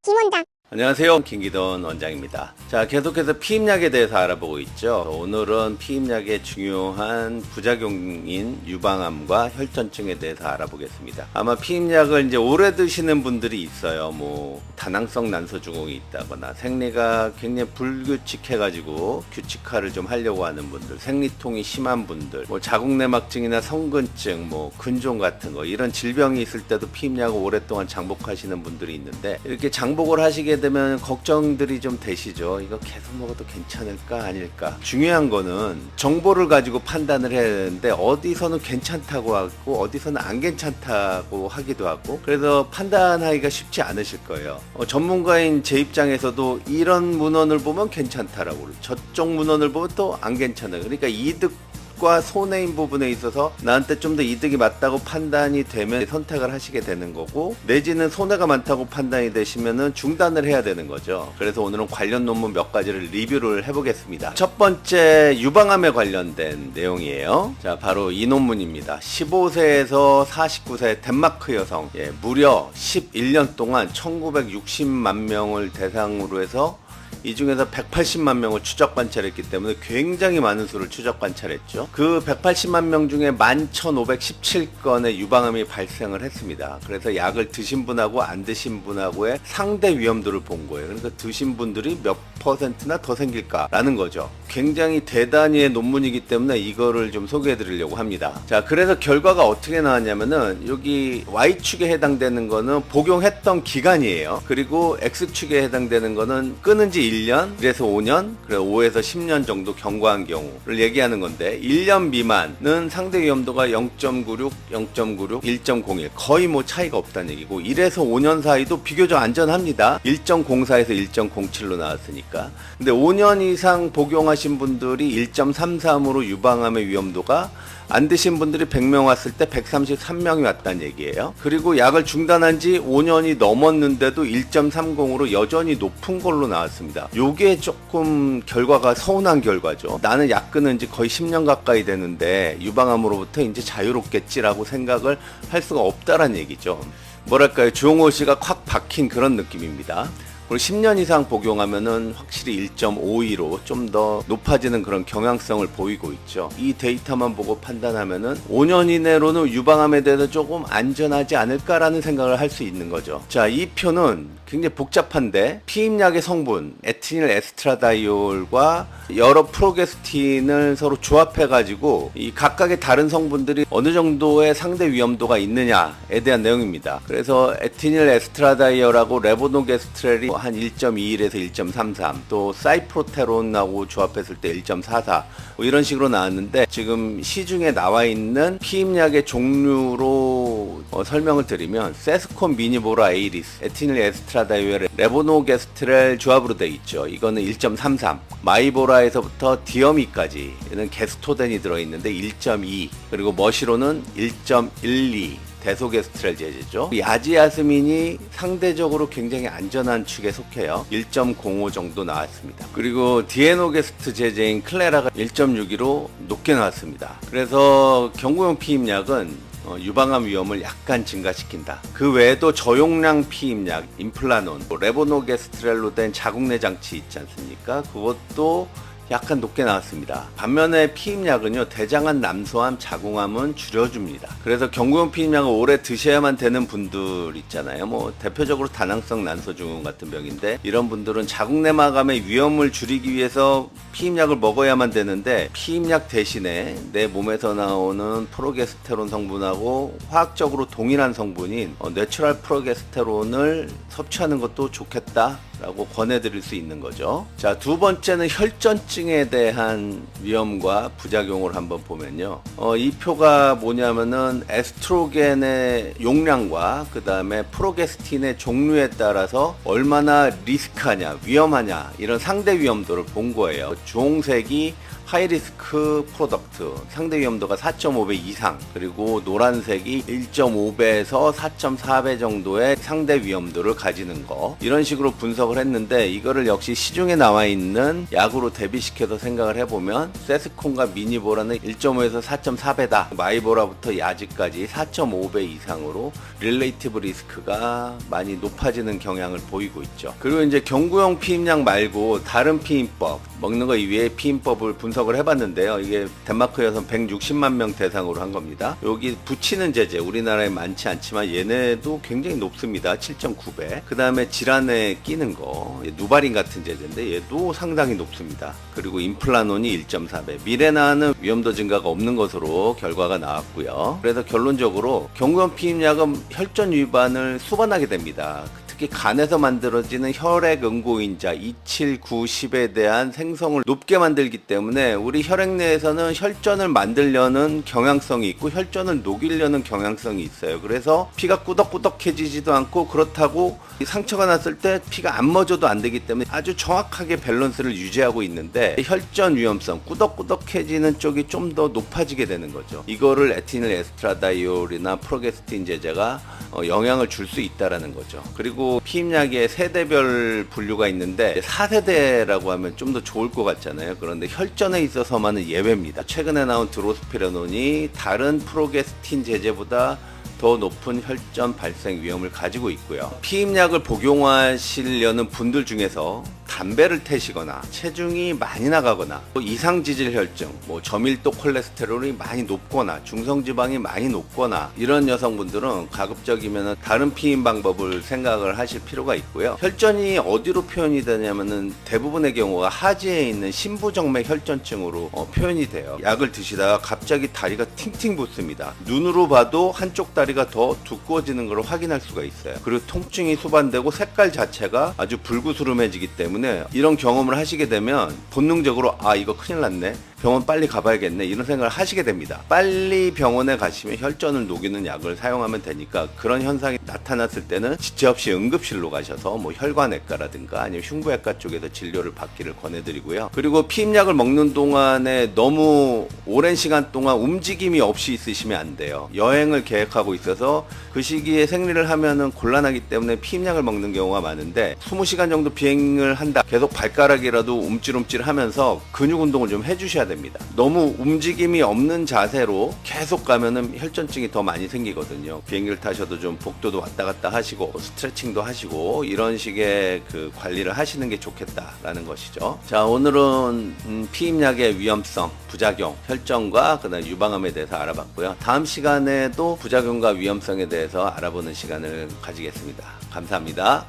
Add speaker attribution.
Speaker 1: 김원장.
Speaker 2: 안녕하세요, 김기돈 원장입니다. 자, 계속해서 피임약에 대해서 알아보고 있죠. 오늘은 피임약의 중요한 부작용인 유방암과 혈전증에 대해서 알아보겠습니다. 아마 피임약을 이제 오래 드시는 분들이 있어요. 뭐 다낭성 난소증후군이 있다거나 생리가 굉장히 불규칙해가지고 규칙화를 좀 하려고 하는 분들, 생리통이 심한 분들, 뭐 자궁내막증이나 성근증, 뭐 근종 같은 거 이런 질병이 있을 때도 피임약을 오랫동안 장복하시는 분들이 있는데, 이렇게 장복을 하시게 되면 걱정들이 좀 되시죠. 이거 계속 먹어도 괜찮을까 아닐까. 중요한 거는 정보를 가지고 판단을 해야 되는데, 어디서는 괜찮다고 하고 어디서는 안 괜찮다고 하기도 하고, 그래서 판단하기가 쉽지 않으실 거예요. 전문가인 제 입장에서도 이런 문헌을 보면 괜찮다라고 그러고 저쪽 문헌을 보면 또 안 괜찮아요. 그러니까 이득과 손해인 부분에 있어서 나한테 좀 더 이득이 맞다고 판단이 되면 선택을 하시게 되는 거고, 내지는 손해가 많다고 판단이 되시면은 중단을 해야 되는 거죠. 그래서 오늘은 관련 논문 몇 가지를 리뷰를 해보겠습니다. 첫 번째, 유방암에 관련된 내용이에요. 자, 바로 이 논문입니다. 15세에서 49세 덴마크 여성, 무려 11년 동안 1960만 명을 대상으로 해서 이 중에서 180만 명을 추적 관찰했기 때문에 굉장히 많은 수를 추적 관찰했죠. 그 180만 명 중에 11,517건의 유방암이 발생을 했습니다. 그래서 약을 드신 분하고 안 드신 분하고의 상대 위험도를 본 거예요. 그러니까 드신 분들이 몇 퍼센트나 더 생길까라는 거죠. 굉장히 대단히의 논문이기 때문에 이거를 좀 소개해 드리려고 합니다. 자, 그래서 결과가 어떻게 나왔냐면은, 여기 Y축에 해당되는 거는 복용했던 기간이에요. 그리고 X축에 해당되는 거는 끊은 지 1년, 그래서 5년, 그래서 5에서 10년 정도 경과한 경우를 얘기하는 건데, 1년 미만은 상대 위험도가 0.96, 0.96, 1.01 거의 뭐 차이가 없다는 얘기고, 1에서 5년 사이도 비교적 안전합니다. 1.04에서 1.07로 나왔으니까. 근데 5년 이상 복용하신 분들이 1.33으로 유방암의 위험도가, 안 드신 분들이 100명 왔을 때 133명이 왔다는 얘기예요. 그리고 약을 중단한 지 5년이 넘었는데도 1.30으로 여전히 높은 걸로 나왔습니다. 요게 조금 결과가 서운한 결과죠. 나는 약 끊은 지 거의 10년 가까이 되는데 유방암으로부터 이제 자유롭겠지라고 생각을 할 수가 없다라는 얘기죠. 뭐랄까요, 주홍옷이가 콱 박힌 그런 느낌입니다. 그리고 10년 이상 복용하면은 확실히 1.52로 좀 더 높아지는 그런 경향성을 보이고 있죠. 이 데이터만 보고 판단하면은 5년 이내로는 유방암에 대해서 조금 안전하지 않을까라는 생각을 할 수 있는 거죠. 자, 이 표는 굉장히 복잡한데, 피임약의 성분 에티닐 에스트라다이올과 여러 프로게스틴을 서로 조합해가지고 이 각각의 다른 성분들이 어느 정도의 상대 위험도가 있느냐에 대한 내용입니다. 그래서 에티닐 에스트라다이올하고 레보노게스트렐이 한 1.21에서 1.33, 또 사이프로테론하고 조합했을 때 1.44, 뭐 이런 식으로 나왔는데, 지금 시중에 나와 있는 피임약의 종류로 설명을 드리면, 세스콘 미니보라 에이리스, 에티닐 에스트라다이올의 레보노게스트렐 조합으로 되어 있죠. 이거는 1.33, 마이보라에서부터 디어미까지는 게스토덴이 들어있는데 1.2, 그리고 머시로는 1.12 데소게스트렐 제제죠. 야지아스민이 상대적으로 굉장히 안전한 축에 속해요. 1.05 정도 나왔습니다. 그리고 디에노게스트 제제인 클레라가 1.62로 높게 나왔습니다. 그래서 경구용 피임약은 유방암 위험을 약간 증가시킨다. 그 외에도 저용량 피임약 임플라논, 레보노게스트렐로 된 자궁내 장치 있지 않습니까? 그것도 약간 높게 나왔습니다. 반면에 피임약은요, 대장암, 남소암, 자궁암은 줄여줍니다. 그래서 경구용 피임약을 오래 드셔야만 되는 분들 있잖아요. 뭐 대표적으로 다낭성 난소증후군 같은 병인데, 이런 분들은 자궁내막암의 위험을 줄이기 위해서 피임약을 먹어야만 되는데, 피임약 대신에 내 몸에서 나오는 프로게스테론 성분하고 화학적으로 동일한 성분인 내추럴 프로게스테론을 섭취하는 것도 좋겠다 라고 권해드릴 수 있는 거죠. 자, 두 번째는 혈전증에 대한 위험과 부작용을 한번 보면요, 이 표가 뭐냐면은 에스트로겐의 용량과 그 다음에 프로게스틴의 종류에 따라서 얼마나 리스크하냐, 위험하냐, 이런 상대 위험도를 본 거예요. 주홍색이 하이리스크 프로덕트, 상대 위험도가 4.5배 이상, 그리고 노란색이 1.5배에서 4.4배 정도의 상대 위험도를 가지는 거, 이런 식으로 분석을 했는데, 이거를 역시 시중에 나와 있는 약으로 대비시켜서 생각을 해보면 세스콘과 미니보라는 1.5에서 4.4배다, 마이보라부터 야즈까지 4.5배 이상으로 릴레이티브 리스크가 많이 높아지는 경향을 보이고 있죠. 그리고 이제 경구용 피임약 말고 다른 피임법, 먹는 거 이외의 피임법을 분석을 해봤는데요. 이게 덴마크 여성 160만 명 대상으로 한 겁니다. 여기 붙이는 제제, 우리나라에 많지 않지만 얘네도 굉장히 높습니다. 7.9배. 그 다음에 질환에 끼는 거, 누바린 같은 제제인데 얘도 상당히 높습니다. 그리고 임플라논이 1.4배. 미레나는 위험도 증가가 없는 것으로 결과가 나왔고요. 그래서 결론적으로 경구용 피임약은 혈전 위반을 수반하게 됩니다. 특히 간에서 만들어지는 혈액 응고인자 2, 7, 9, 10에 대한 생성을 높게 만들기 때문에 우리 혈액 내에서는 혈전을 만들려는 경향성이 있고 혈전을 녹이려는 경향성이 있어요. 그래서 피가 꾸덕꾸덕해지지도 않고, 그렇다고 상처가 났을 때 피가 안 멎어도 안 되기 때문에 아주 정확하게 밸런스를 유지하고 있는데, 혈전 위험성, 꾸덕꾸덕해지는 쪽이 좀 더 높아지게 되는 거죠. 이거를 에티닐 에스트라다이올이나 프로게스틴 제제가 영향을 줄 수 있다라는 거죠. 그리고 피임약의 세대별 분류가 있는데 4세대라고 하면 좀 더 좋을 것 같잖아요. 그런데 혈전에 있어서만은 예외입니다. 최근에 나온 드로스피레논이 다른 프로게스틴 제제보다 더 높은 혈전 발생 위험을 가지고 있고요. 피임약을 복용하시려는 분들 중에서 담배를 태시거나 체중이 많이 나가거나 이상지질 혈증, 저밀도 콜레스테롤이 많이 높거나 중성지방이 많이 높거나 이런 여성분들은 가급적이면 다른 피임 방법을 생각을 하실 필요가 있고요. 혈전이 어디로 표현이 되냐면은 대부분의 경우가 하지에 있는 심부정맥 혈전증으로 표현이 돼요. 약을 드시다가 갑자기 다리가 팅팅 붓습니다. 눈으로 봐도 한쪽 다리가 더 두꺼워지는 걸 확인할 수가 있어요. 그리고 통증이 수반되고 색깔 자체가 아주 불구스름해지기 때문에 이런 경험을 하시게 되면 본능적으로 이거 큰일 났네, 병원 빨리 가봐야겠네, 이런 생각을 하시게 됩니다. 빨리 병원에 가시면 혈전을 녹이는 약을 사용하면 되니까, 그런 현상이 나타났을 때는 지체 없이 응급실로 가셔서 혈관외과라든가 아니면 흉부외과 쪽에서 진료를 받기를 권해드리고요. 그리고 피임약을 먹는 동안에 너무 오랜 시간 동안 움직임이 없이 있으시면 안 돼요. 여행을 계획하고 있어서 그 시기에 생리를 하면은 곤란하기 때문에 피임약을 먹는 경우가 많은데, 20시간 정도 비행을 한다, 계속 발가락이라도 움찔움찔 하면서 근육 운동을 좀 해주셔야 됩니다. 너무 움직임이 없는 자세로 계속 가면은 혈전증이 더 많이 생기거든요. 비행기를 타셔도 좀 복도도 왔다 갔다 하시고 스트레칭도 하시고 이런 식의 그 관리를 하시는 게 좋겠다라는 것이죠. 자, 오늘은 피임약의 위험성, 부작용, 혈전과 그다음 유방암에 대해서 알아봤고요. 다음 시간에도 부작용과 위험성에 대해서 알아보는 시간을 가지겠습니다. 감사합니다.